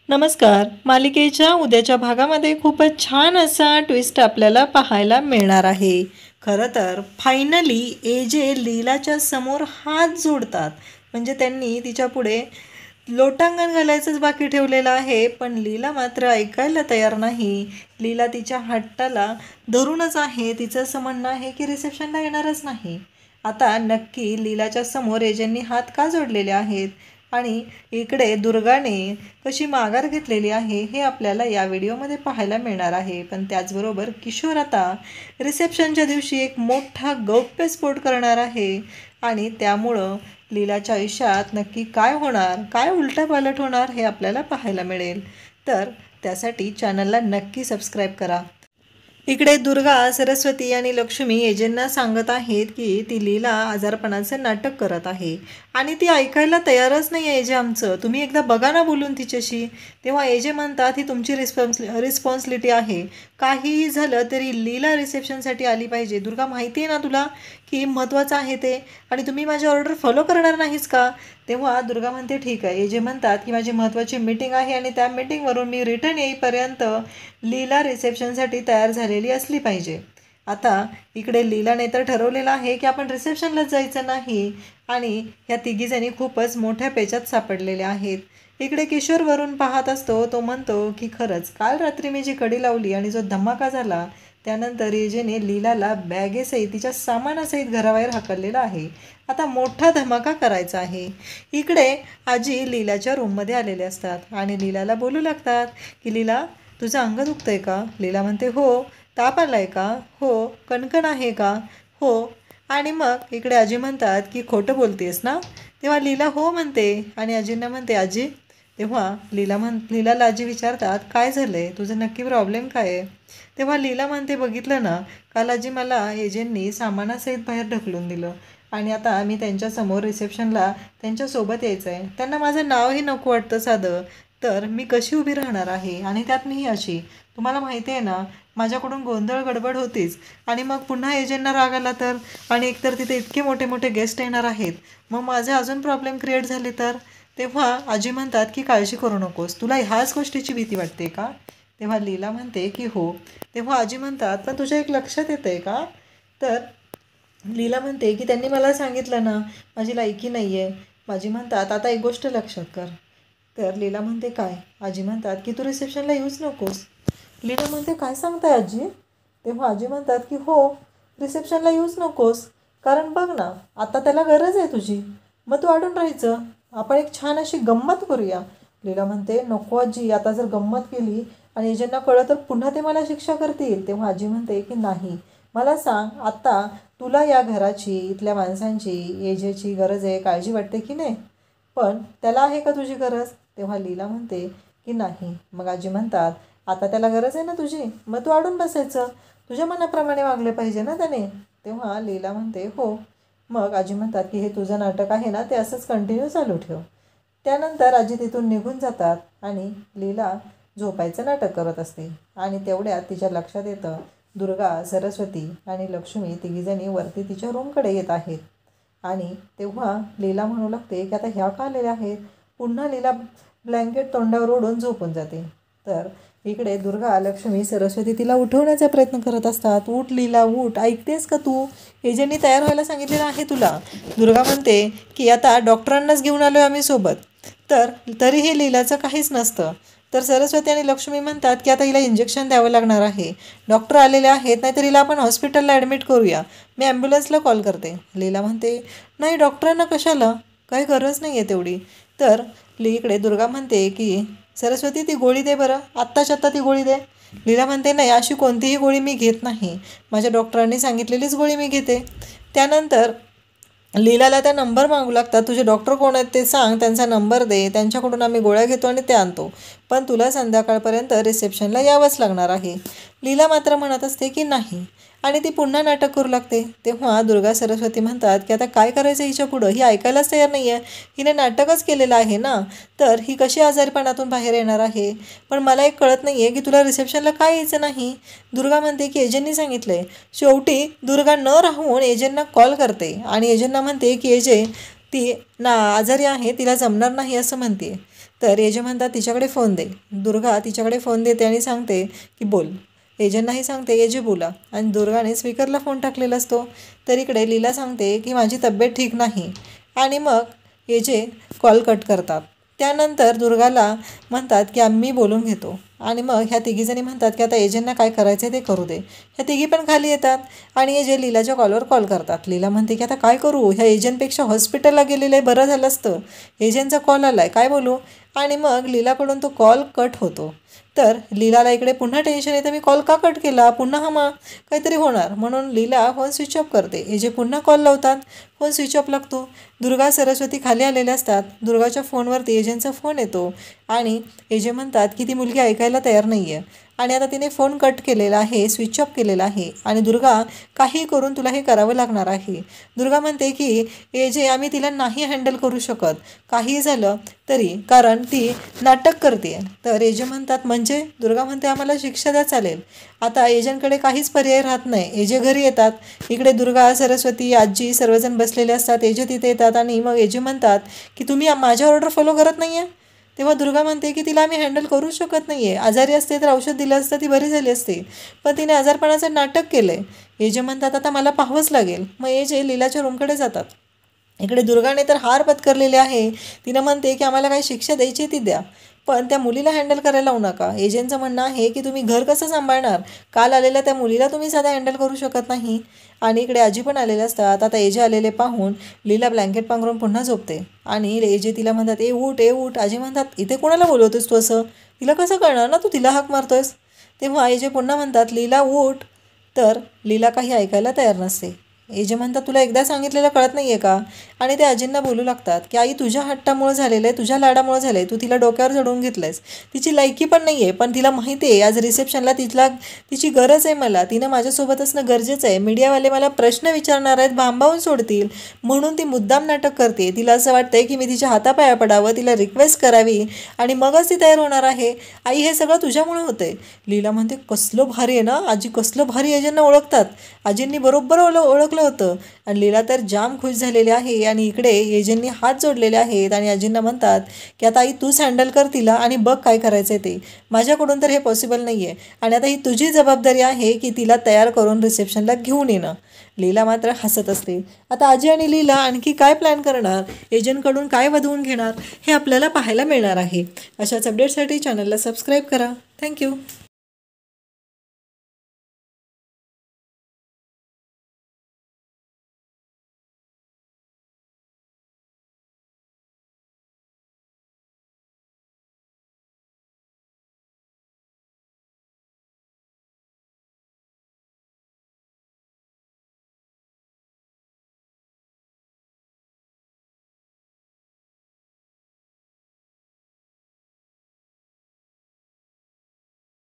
नमस्कार. मालिकेच्या उद्याच्या भागामध्ये खूपच छान असा ट्विस्ट आपल्याला पाहायला मिळणार आहे. खरं तर फायनली एजे लीलाच्या समोर हात जोडतात. म्हणजे त्यांनी तिच्या पुढे लोटांगण घालायचंच बाकी ठेवलेलं आहे, पण लीला मात्र ऐकायला तयार नाही. लीला तिच्या हट्टाला धरूनच आहे. तिचं असं म्हणणं आहे की रिसेप्शनला येणारच नाही. आता नक्की लीलाच्या समोर एजेंनी हात का जोडलेले आहेत आणि इकडे दुर्गाने कशी माघार घेतलेली आहे हे आपल्याला या व्हिडिओमध्ये पाहायला मिळणार आहे. पण त्याचबरोबर किशोर आता रिसेप्शनच्या दिवशी एक मोठा गौप्यस्फोट करणार आहे आणि त्यामुळं लीलाच्या आयुष्यात नक्की काय होणार, काय उलटपालट होणार हे आपल्याला पाहायला मिळेल. तर त्यासाठी चॅनलला नक्की सबस्क्राईब करा. इकडे दुर्गा, सरस्वती आणि लक्ष्मी एजेंना सांगत आहेत की ती लीला आजारपणाचं नाटक करत आहे आणि ती ऐकायला तयारच नाही आहे. एजे आमचं, तुम्ही एकदा बघा ना बोलून तिच्याशी. तेव्हा एजे म्हणतात ही तुमची रिस्पॉन्सिबिलिटी आहे. काहीही झालं तरी लीला रिसेप्शनसाठी आली पाहिजे. दुर्गा, माहिती आहे ना तुला की महत्त्वाचं आहे ते, आणि तुम्ही माझी ऑर्डर फॉलो करणार नाहीस का? तेव्हा दुर्गा म्हणते ठीक आहे. एजे म्हणतात की माझी महत्त्वाची मीटिंग आहे आणि त्या मीटिंगवरून मी रिटर्न येईपर्यंत लीला रिसेप्शनसाठी तयार झालेली असली पाहिजे. आता इकडे लीलाने तर ठरवलेलं आहे की आपण रिसेप्शनलाच जायचं नाही आणि ह्या तिघीजणी खूपच मोठ्या पेचात सापडलेल्या आहेत. इकडे किशोर वरून पाहत असतो. तो म्हणतो की खरंच काल रात्री मी जी कडी लावली आणि जो धमाका झाला त्यानंतर एजेने लीलाला बॅगेसहित तिच्या सामानासहित घराबाहेर हाकललेला आहे. आता मोठा धमाका करायचा आहे. इकडे आजी लीलाच्या रूममध्ये आलेले असतात आणि लीलाला बोलू लागतात की लीला, तुझं अंग दुखतंय का? लीला म्हणते हो. ताप आलाय का? हो. कणकण आहे का? हो. आणि मग इकडे आजी म्हणतात की खोटं बोलतेस ना? तेव्हा लीला हो म्हणते आणि आजींना म्हणते आजी. तेव्हा लीलाला आजी विचारतात काय झालं आहे, तुझं नक्की प्रॉब्लेम काय आहे? तेव्हा लीला म्हणते बघितलं ना, काल आजी मला एजंटनी सामानासहित बाहेर ढकलून दिलं आणि आता मी त्यांच्यासमोर रिसेप्शनला त्यांच्यासोबत यायचं आहे. त्यांना माझं नावही नको वाटतं साधं. तर मी कशी उभी राहणार आहे आणि त्यात मीही अशी. तुम्हाला माहिती आहे ना, माझ्याकडून गोंधळ गडबड होतीच आणि मग पुन्हा एजंटना राग आला तर, आणि एकतर तिथे इतके मोठे मोठे गेस्ट येणार आहेत, मग माझे अजून प्रॉब्लेम क्रिएट झाले तर. तेव्हा आजी म्हणतात की काळजी करू नकोस, तुला ह्याच गोष्टीची भीती वाटते का? तेव्हा लीला म्हणते की हो. तेव्हा आजी म्हणतात पण तुझ्या एक लक्षात येतं आहे का? तर लीला म्हणते की त्यांनी मला सांगितलं ना माझी लायकी नाही आहे. आजी म्हणतात आता एक गोष्ट लक्षात कर. तर लीला म्हणते काय? आजी म्हणतात की तू रिसेप्शनला येऊच नकोस. लीला म्हणते काय सांगताय आजी? तेव्हा आजी म्हणतात की हो, रिसेप्शनला येऊच नकोस, कारण बघ ना आता त्याला गरज आहे तुझी, मग तू अडून राहायचं. आपण एक छान अशी गंमत करूया. लीला म्हणते नको आजी, आता जर गंमत केली आणि एजंटना कळलं तर पुन्हा ते मला शिक्षा करतील. तेव्हा आजी म्हणते की नाही, मला सांग आता तुला या घराची, इथल्या माणसांची, एजेची गरज आहे, काळजी वाटते की नाही? पण त्याला आहे का तुझी गरज? तेव्हा लीला म्हणते की नाही. मग आजी म्हणतात आता त्याला गरज आहे ना तुझी, मग तू अडून बसायचं, तुझ्या मनाप्रमाणे वागले पाहिजे ना त्याने. तेव्हा लीला म्हणते हो. मग आजी म्हणतात की हे तुझं नाटक आहे ना, ते असंच कंटिन्यू चालू ठेव. त्यानंतर आजी तिथून निघून जातात आणि लीला झोपायचं नाटक करत असते आणि तेवढ्यात तिच्या लक्षात येतं दुर्गा, सरस्वती आणि लक्ष्मी तिघीजणी वरती तिच्या रूमकडे येत आहेत. आणि तेव्हा लीला म्हणू लागते की आता ह्या का आलेल्या आहेत. पुन्हा लीला ब्लँकेट तोंडावर ओढून झोपून जाते. तर इकडे दुर्गा, लक्ष्मी, सरस्वती तिला उठवण्याचा प्रयत्न करत असतात. उठ लीला उठ, ऐकतेस का तू? एजंटनी तयार व्हायला सांगितलेलं आहे तुला. दुर्गा म्हणते की आता डॉक्टरांनाच घेऊन आलो आम्ही सोबत. तर तरीही लीलाचं काहीच नसतं. तर सरस्वती आणि लक्ष्मी म्हणतात की आता हिला इंजेक्शन द्यावं लागणार आहे, डॉक्टर आलेले आहेत, नाहीतर हिला आपण हॉस्पिटलला ॲडमिट करूया, मी ॲम्ब्युलन्सला कॉल करते. लीला म्हणते नाही, डॉक्टरांना कशाला, काही गरज नाही आहे तेवढी. तर इकडे दुर्गा म्हणते की सरस्वती ती गोळी दे बरं, आत्ताच्या आत्ता ती गोळी दे. लीला म्हणते नाही, अशी कोणतीही गोळी मी घेत नाही, माझ्या डॉक्टरांनी सांगितलेलीच गोळी मी घेते. त्यानंतर लीलाला त्या नंबर मागू लागतात, तुझे डॉक्टर कोण आहेत ते सांग, त्यांचा नंबर दे, त्यांच्याकडून आम्ही गोळ्या घेतो आणि ते आणतो, पण तुला संध्याकाळपर्यंत रिसेप्शनला यावंच लागणार आहे. लीला मात्र म्हणत असते की नाही आणि ती पुन्हा नाटक करू लागते. तेव्हा दुर्गा, सरस्वती म्हणतात की आता काय करायचं हिच्या पुढं, ही ऐकायलाच तयार नाही आहे, हिने नाटकच केलेलं आहे ना, तर ही कशी आजारपणातून बाहेर येणार आहे. पण मला एक कळत नाही आहे की तुला रिसेप्शनला काय यायचं नाही. दुर्गा म्हणते की एजंटनी सांगितलं आहे. शेवटी दुर्गा न राहून एजंटना कॉल करते आणि एजंटना म्हणते की एजे ती आजारी आहे, तिला जमणार नाही असं म्हणते. तर एजे म्हणतात तिच्याकडे फोन दे. दुर्गा तिच्याकडे फोन देते आणि सांगते की बोल. एजेंनाही सांगते एजे बोला, आणि दुर्गाने स्पीकरला फोन टाकलेला असतो. तर इकडे लीला सांगते की माझी तब्येत ठीक नाही, आणि मग एजे कॉल कट करतात. त्यानंतर दुर्गाला म्हणतात की आम्ही बोलून घेतो, आणि मग ह्या तिघीजणी म्हणतात की आता एजेंना काय करायचं ते करू दे. ह्या तिघी पण खाली येतात आणि एजे लीलाच्या कॉलवर कॉल करतात. लीला म्हणते की आता काय करू, ह्या एजंटपेक्षा हॉस्पिटलला गेलेलं आहे बरं झालं असतं, एजंटचा कॉल आला आहे, काय बोलू. आणि मग लीलाकडून तो कॉल कट होतो. तर लीलाला इकडे पुन्हा टेन्शन येतं, मी कॉल का कट केला, पुन्हा काहीतरी होणार, म्हणून लीला फोन स्विच ऑफ करते. एजे पुन्हा कॉल लावतात, फोन स्विच ऑफ लागतो. दुर्गा सरस्वती खाली आलेल्या असतात. दुर्गाच्या फोनवरती एजेंटचा फोन येतो आणि एजे म्हणतात की ती मुलगी ऐकायला तयार नाही आहे, आणि आता तिने फोन कट केलेला आहे, स्विच ऑफ केलेला आहे, आणि दुर्गा काही करून तुला हे करावं लागणार आहे. दुर्गा म्हणते की एजे आम्ही तिला नाही हँडल करू शकत काही झालं तरी, कारण ती नाटक करते. तर एजे म्हणतात म्हणजे, दुर्गा म्हणते आम्हाला शिक्षा द्या चालेल. आता एजंटकडे काहीच पर्याय राहत नाही. एजे घरी येतात. इकडे दुर्गा, सरस्वती, आजी सर्वजण बसलेले असतात. एजे तिथे येतात आणि मग एजे म्हणतात की तुम्ही माझ्या ऑर्डर फॉलो करत नाही आहे. तेव्हा दुर्गा म्हणते की तिला आम्ही हँडल करू शकत नाही आहे, आजारी असते तर औषध दिलं असतं ती बरी झाली असते, पण तिने आजारपणाचं नाटक केलं आहे. एजे म्हणतात आता मला पाहावंच लागेल. मग एजे लीलाच्या रूमकडे जातात. इकडे दुर्गाने तर हार पत्करलेले आहे. तिनं म्हणते की आम्हाला काही शिक्षा द्यायची ती द्या, पण त्या मुलीला हँडल करायला लावू नका. एजंटचं म्हणणं आहे की तुम्ही घर कसं सांभाळणार, काल आलेल्या त्या मुलीला तुम्ही साधा हँडल करू शकत नाही. आणि इकडे आजी पण आलेले असतात. आता एजे आलेले पाहून लीला ब्लँकेट पांघरून पुन्हा झोपते, आणि एजे तिला म्हणतात ए उठ. आजी म्हणतात इथे कोणाला बोलवतोस तू असं, तिला कसं कळणार ना तू तिला हाक मारतोयस. तेव्हा एजे पुन्हा म्हणतात लीला उठ. तर लीला काही ऐकायला तयार नसते. एजे म्हणतात तुला एकदा सांगितलेलं कळत नाही आहे का. आणि ते आजींना बोलू लागतात की आई तुझ्या हट्टामुळे झालेलं आहे, तुझ्या लाडामुळे झालं आहे, तू तिला डोक्यावर चढवून घेतलं आहेस, तिची लायकी पण नाही आहे, पण तिला माहिती आहे आज रिसेप्शनला तिची गरज आहे मला, तिनं माझ्यासोबत असणं गरजेचं आहे, मीडियावाले मला प्रश्न विचारणार आहेत, भांबावून सोडतील, म्हणून ती मुद्दाम नाटक करते. तिला असं वाटतंय की मी तिच्या हातापाया पडावं, तिला रिक्वेस्ट करावी, आणि मगच ती तयार होणार आहे. आई हे सगळं तुझ्यामुळे होतंय. लीला म्हणते कसलं भारी आहे ना आजी, कसलं भारी एजंटना ओळखतात, आजींनी बरोबर ओळखलं होतं. आणि लीला तर जाम खुश झालेली आहे. आणि इकडे एजंटनी हात जोडलेले आहेत आणि आजींना म्हणतात की आता आई तूच हँडल कर तिला, आणि बघ काय करायचं आहे ते, माझ्याकडून तर हे पॉसिबल नाही आहे, आणि आता ही तुझी जबाबदारी आहे की तिला तयार करून रिसेप्शनला घेऊन येणं. लीला मात्र हसत असते. आता आजी आणि लीला आणखी काय प्लॅन करणार, एजंटकडून काय वधवून घेणार, हे आपल्याला पाहायला मिळणार आहे. अशाच अपडेटसाठी चॅनलला सबस्क्राईब करा. थँक्यू.